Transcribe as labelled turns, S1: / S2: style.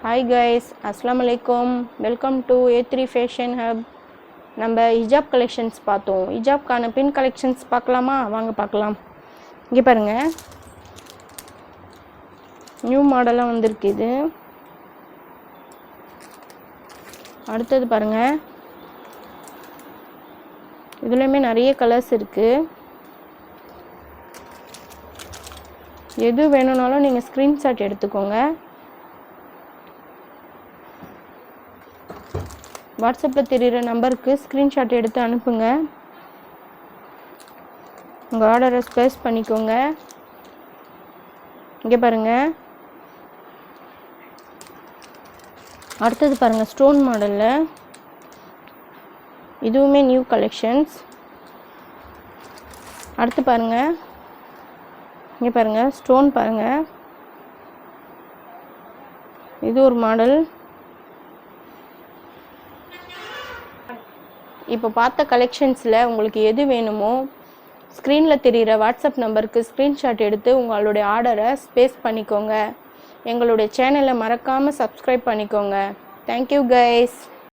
S1: Hi guys, Assalamu alaikum. Welcome to A3 Fashion Hub. நம்ம ஹிஜாப் collections பார்த்தோம். ஹிஜாப்கான பின் collections பார்க்கலாமா? வாங்க பார்க்கலாம். இங்கே பாருங்க, நியூ மாடலாக வந்திருக்கு இது. அடுத்தது பாருங்க, இதுலேயுமே நிறைய கலர்ஸ் இருக்குது. எது வேணும்னாலும் நீங்கள் ஸ்க்ரீன்ஷாட் எடுத்துக்கோங்க. வாட்ஸ்அப்பில் தெரிகிற நம்பருக்கு ஸ்க்ரீன்ஷாட் எடுத்து அனுப்புங்க. உங்கள் ஆர்டரை ப்ளேஸ் பண்ணிக்கோங்க. இங்கே பாருங்கள், அடுத்தது பாருங்கள், ஸ்டோன் மாடலில் இதுவுமே நியூ கலெக்ஷன்ஸ். அடுத்து பாருங்கள், இங்கே பாருங்கள், ஸ்டோன் பாருங்கள், இது ஒரு மாடல். இப்போ பார்த்த கலெக்ஷன்ஸில் உங்களுக்கு எது வேணுமோ ஸ்க்ரீனில் தெரிகிற வாட்ஸ்அப் நம்பருக்கு ஸ்க்ரீன்ஷாட் எடுத்து உங்களுடைய ஆர்டரை ஸ்பேஸ் பண்ணிக்கோங்க. எங்களுடைய சேனலை மறக்காமல் சப்ஸ்கிரைப் பண்ணிக்கோங்க. Thank you guys.